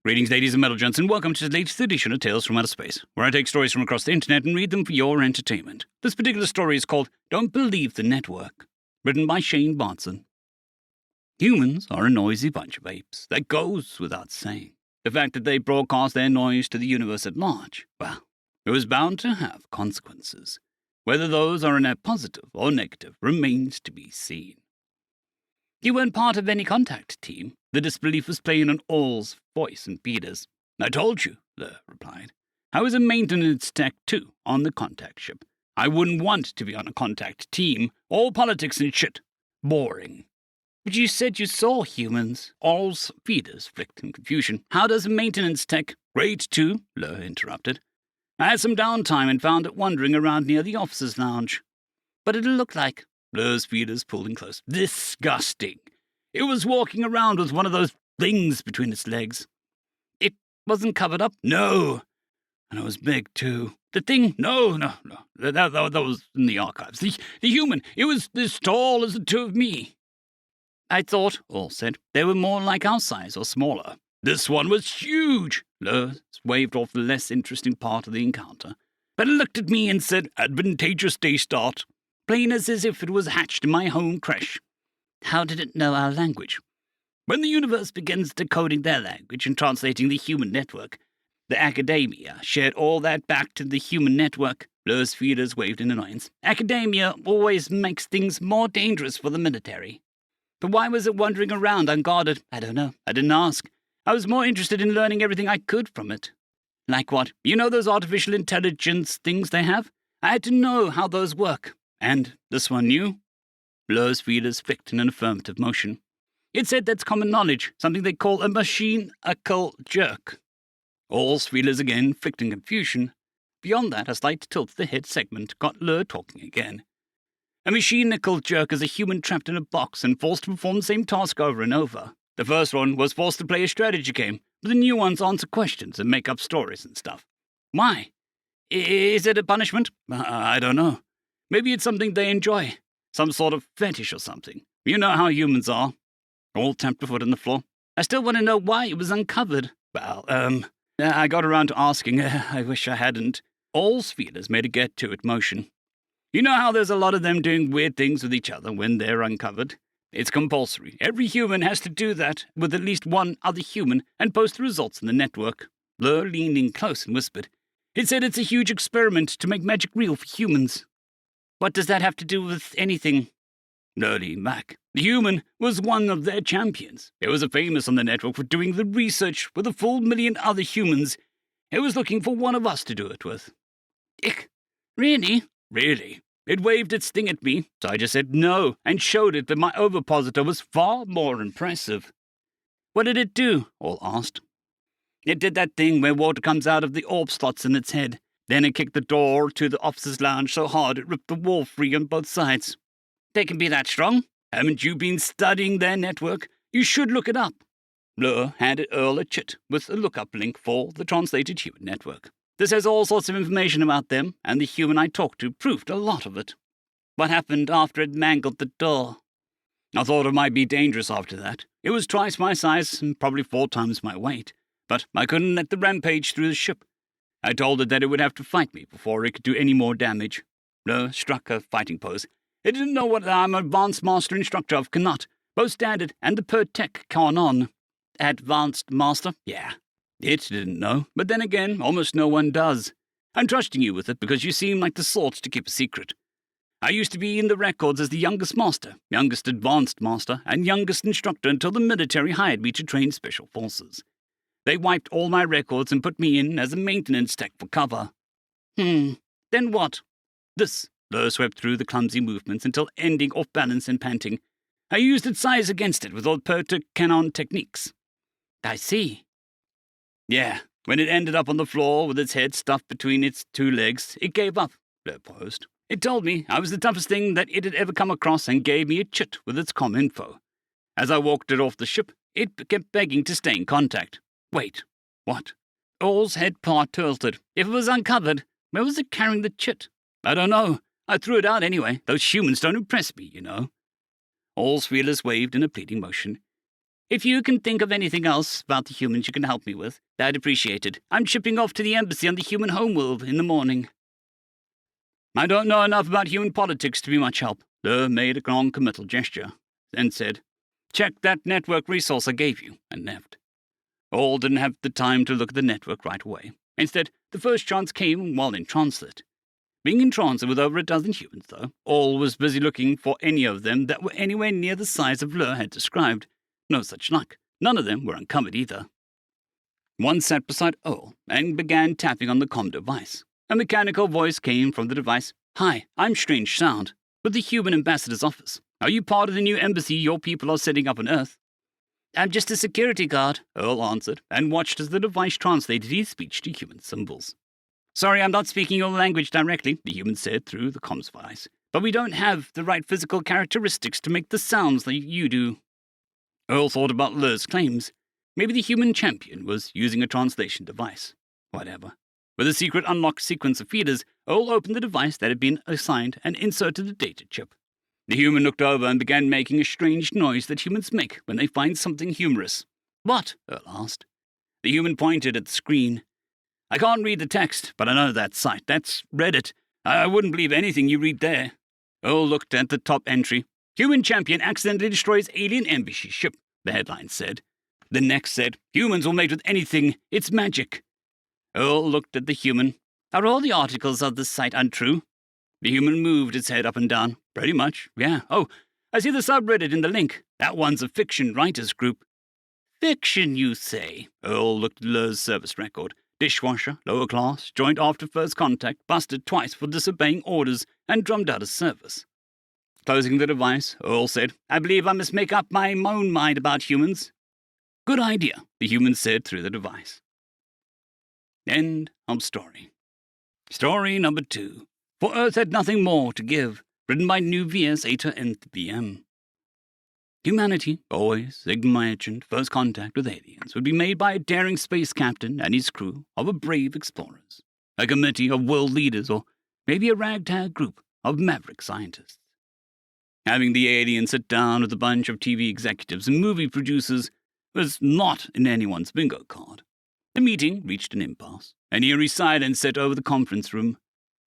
Greetings, ladies and metal gents, and welcome to the latest edition of Tales from Outer Space, where I take stories from across the internet and read them for your entertainment. This particular story is called Don't Believe the Network, written by Shane Bartson. Humans are a noisy bunch of apes. That goes without saying. The fact that they broadcast their noise to the universe at large, well, it was bound to have consequences. Whether those are a net positive or negative remains to be seen. You weren't part of any contact team. The disbelief was playing on All's voice and Peter's. I told you, Lur replied. I was a maintenance tech too, on the contact ship. I wouldn't want to be on a contact team. All politics and shit. Boring. But you said you saw humans. All's feeders flicked in confusion. How does a maintenance tech? Great too, Lur interrupted. I had some downtime and found it wandering around near the officers' lounge. But it looked like Lur's feeders pulling close. Disgusting. It was walking around with one of those things between its legs. It wasn't covered up? No. And it was big, too. The thing? No. That was in the archives. The human. It was as tall as the two of me. I thought, All said, they were more like our size or smaller. This one was huge. Lur waved off the less interesting part of the encounter. But it looked at me and said, advantageous day start. Plain as if it was hatched in my home creche. How did it know our language? When the universe begins decoding their language and translating the human network, the academia shared all that back to the human network. Lur's feeders waved in annoyance. Academia always makes things more dangerous for the military. But why was it wandering around unguarded? I don't know. I didn't ask. I was more interested in learning everything I could from it. Like what? You know those artificial intelligence things they have? I had to know how those work. And this one knew? Lur's feeders flicked in an affirmative motion. It said that's common knowledge, something they call a machinical jerk. All's feelers again flicked in confusion. Beyond that, a slight tilt to the head segment got Lur talking again. A machinical jerk is a human trapped in a box and forced to perform the same task over and over. The first one was forced to play a strategy game, but the new ones answer questions and make up stories and stuff. Why? Is it a punishment? I don't know. Maybe it's something they enjoy. Some sort of fetish or something. You know how humans are. All tapped a foot on the floor. I still want to know why it was uncovered. Well, I got around to asking. I wish I hadn't. All's feelers made a get-to-it motion. You know how there's a lot of them doing weird things with each other when they're uncovered? It's compulsory. Every human has to do that with at least one other human and post the results in the network. Lur leaned in close and whispered. It said it's a huge experiment to make magic real for humans. What does that have to do with anything? Lur leaned back. The human was one of their champions. It was famous on the network for doing the research with a full million other humans. It was looking for one of us to do it with. Ick. Really? Really. It waved its thing at me, so I just said no and showed it that my ovipositor was far more impressive. What did it do? All asked. It did that thing where water comes out of the orb slots in its head. Then it kicked the door to the officers' lounge so hard it ripped the wall free on both sides. They can be that strong? Haven't you been studying their network? You should look it up. Lur handed Earl a chit with a lookup link for the translated human network. This has all sorts of information about them, and the human I talked to proved a lot of it. What happened after it mangled the door? I thought it might be dangerous after that. It was twice my size and probably 4 times my weight, but I couldn't let the rampage through the ship. I told it that it would have to fight me before it could do any more damage. Lur struck a fighting pose. It didn't know what I'm an advanced master instructor of cannot, both standard and the per tech canon. Advanced master? Yeah. It didn't know, but then again, almost no one does. I'm trusting you with it because you seem like the sort to keep a secret. I used to be in the records as the youngest master, youngest advanced master, and youngest instructor until the military hired me to train special forces. They wiped all my records and put me in as a maintenance tech for cover. Then what? This. Lur swept through the clumsy movements until ending off balance and panting. I used its size against it with all per tech canon techniques. I see. Yeah, when it ended up on the floor with its head stuffed between its 2 legs, it gave up, Lur posed. It told me I was the toughest thing that it had ever come across and gave me a chit with its comm info. As I walked it off the ship, it kept begging to stay in contact. Wait, what? All's head part tilted. If it was uncovered, where was it carrying the chit? I don't know. I threw it out anyway. Those humans don't impress me, you know. All's feelers waved in a pleading motion. If you can think of anything else about the humans you can help me with, I'd appreciate it. I'm shipping off to the embassy on the human homeworld in the morning. I don't know enough about human politics to be much help. Lur made a non-committal gesture, then said, check that network resource I gave you, and left. All didn't have the time to look at the network right away. Instead, the first chance came while in transit. Being in transit with over a dozen humans, though, all was busy looking for any of them that were anywhere near the size of Lur had described. No such luck. None of them were uncovered either. One sat beside Earl and began tapping on the comm device. A mechanical voice came from the device. Hi, I'm Strange Sound, with the Human Ambassador's office. Are you part of the new embassy your people are setting up on Earth? I'm just a security guard, Earl answered, and watched as the device translated his speech to human symbols. Sorry, I'm not speaking your language directly, the human said through the comms device, but we don't have the right physical characteristics to make the sounds like you do. Earl thought about Lur's claims. Maybe the human champion was using a translation device. Whatever. With a secret unlocked sequence of feeders, Earl opened the device that had been assigned and inserted the data chip. The human looked over and began making a strange noise that humans make when they find something humorous. What? Earl asked. The human pointed at the screen. I can't read the text, but I know that site. That's Reddit. I wouldn't believe anything you read there. Earl looked at the top entry. Human champion accidentally destroys alien embassy ship, the headline said. The next said, humans will mate with anything. It's magic. Earl looked at the human. Are all the articles of this site untrue? The human moved its head up and down. Pretty much, yeah. Oh, I see the subreddit in the link. That one's a fiction writers group. Fiction, you say? Earl looked at Lur's service record. Dishwasher, lower class, joined after first contact, busted twice for disobeying orders, and drummed out of service. Closing the device, Earl said, I believe I must make up my own mind about humans. Good idea, the human said through the device. End of story. Story number 2. For Earth had nothing more to give, written by Nuvius Eta Nth BM. Humanity always imagined first contact with aliens would be made by a daring space captain and his crew of a brave explorers, a committee of world leaders, or maybe a ragtag group of maverick scientists. Having the aliens sit down with a bunch of TV executives and movie producers was not in anyone's bingo card. The meeting reached an impasse. An eerie silence set over the conference room.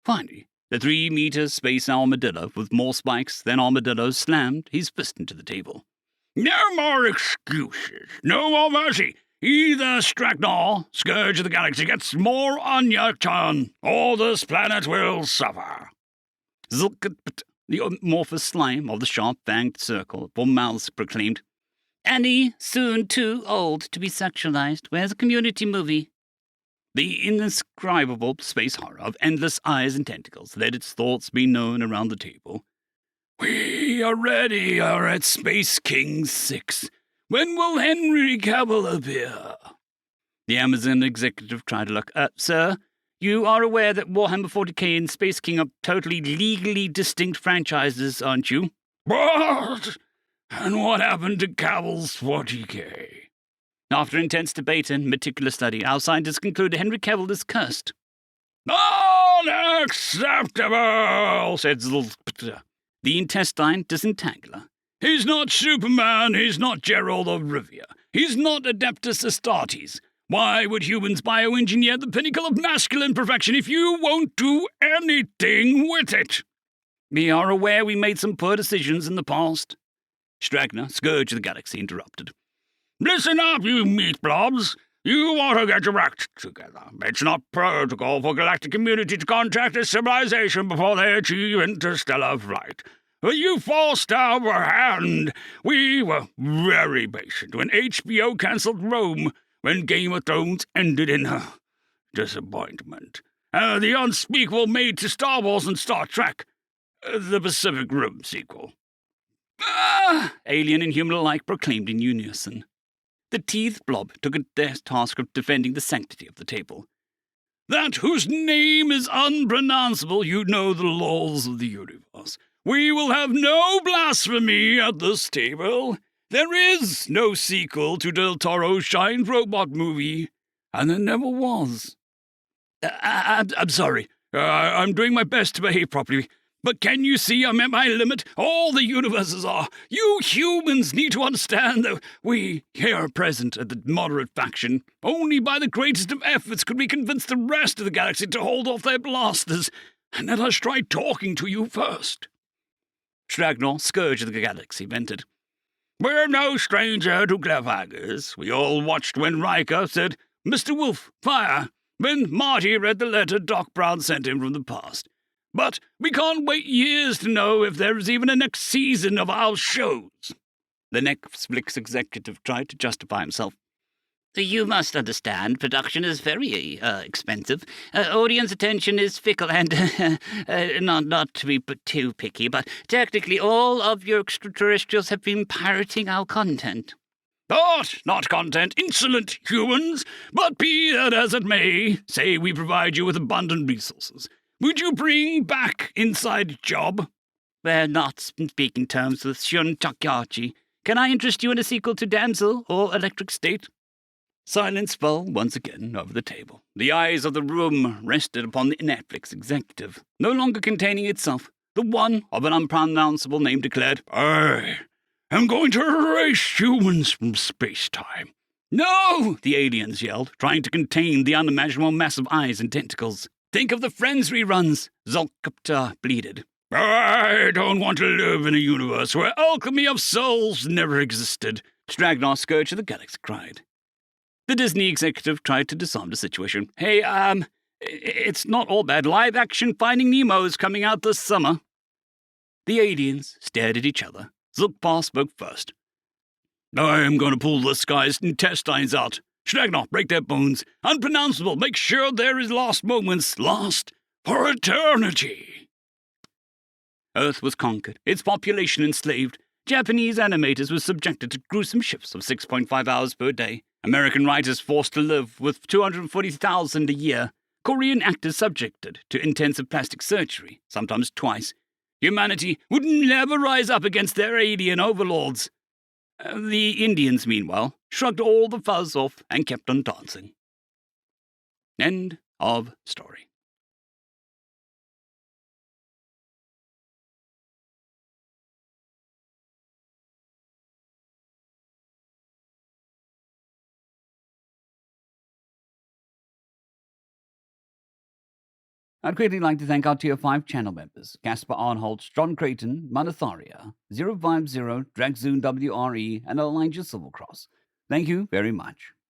Finally, the 3-meter space armadillo with more spikes than armadillos slammed his fist into the table. No more excuses. No more mercy. Either Stragnor, Scourge of the Galaxy, gets more on your turn, or this planet will suffer. Zilkit, the amorphous slime of the sharp-fanged circle for mouths proclaimed, Annie, soon too old to be sexualized. Where's a Community movie? The indescribable space horror of endless eyes and tentacles let its thoughts be known around the table. We already are at Space King 6. When will Henry Cavill appear? The Amazon executive tried to look. Sir, you are aware that Warhammer 40k and Space King are totally legally distinct franchises, aren't you? What? And what happened to Cavill's 40k? After intense debate and meticulous study, our scientists concluded Henry Cavill is cursed. Unacceptable, said the intestine disentangler. He's not Superman, he's not Gerald of Rivia, he's not Adeptus Astartes. Why would humans bioengineer the pinnacle of masculine perfection if you won't do anything with it? We are aware we made some poor decisions in the past. Stragner, Scourge of the Galaxy, interrupted. Listen up, you meat blobs. You want to get your act together. It's not protocol for galactic community to contact a civilization before they achieve interstellar flight. But you forced our hand. We were very patient when HBO cancelled Rome, when Game of Thrones ended in disappointment. The unspeakable made to Star Wars and Star Trek. The Pacific Rim sequel. Alien and human alike proclaimed in unison. The teeth blob took their task of defending the sanctity of the table. That whose name is unpronounceable, you know the laws of the universe. We will have no blasphemy at this table. There is no sequel to Del Toro's giant robot movie, and there never was. I'm sorry. I'm doing my best to behave properly. But can you see I'm at my limit? All the universes are. You humans need to understand that we here present at the moderate faction, only by the greatest of efforts could we convince the rest of the galaxy to hold off their blasters, and let us try talking to you first. Stragnor, Scourge of the Galaxy, vented. We're no stranger to cliffhangers. We all watched when Riker said, Mr. Wolf, fire, when Marty read the letter Doc Brown sent him from the past. But we can't wait years to know if there is even a next season of our shows. The Netflix executive tried to justify himself. You must understand, production is very expensive. Audience attention is fickle and, not to be too picky, but technically all of your extraterrestrials have been pirating our content. Thought, not content, insolent humans. But be that as it may, say we provide you with abundant resources. Would you bring back Inside Job? We're not speaking terms with Shun Takyachi. Can I interest you in a sequel to Damsel or Electric State? Silence fell once again over the table. The eyes of the room rested upon the Netflix executive, no longer containing itself. The one of an unpronounceable name declared, I am going to erase humans from space-time. No! The aliens yelled, trying to contain the unimaginable mass of eyes and tentacles. Think of the Friends reruns, Zolkupta bleated. I don't want to live in a universe where alchemy of souls never existed, Stragnor, Scourge of the Galaxy cried. The Disney executive tried to disarm the situation. Hey, it's not all bad. Live-action Finding Nemo is coming out this summer. The aliens stared at each other. Zulkpar spoke first. I am going to pull this guy's intestines out. Stragnor, break their bones. Unpronounceable. Make sure there is lost moments. Lost for eternity. Earth was conquered, its population enslaved. Japanese animators were subjected to gruesome shifts of 6.5 hours per day. American writers forced to live with $240,000 a year. Korean actors subjected to intensive plastic surgery, sometimes twice. Humanity would never rise up against their alien overlords. The Indians, meanwhile, shrugged all the fuzz off and kept on dancing. End of story. I'd greatly like to thank our Tier 5 channel members, Caspar Arnholtz, John Creighton, Manatharia, 050, Dragzoon WRE, and Elijah Silvercross. Thank you very much.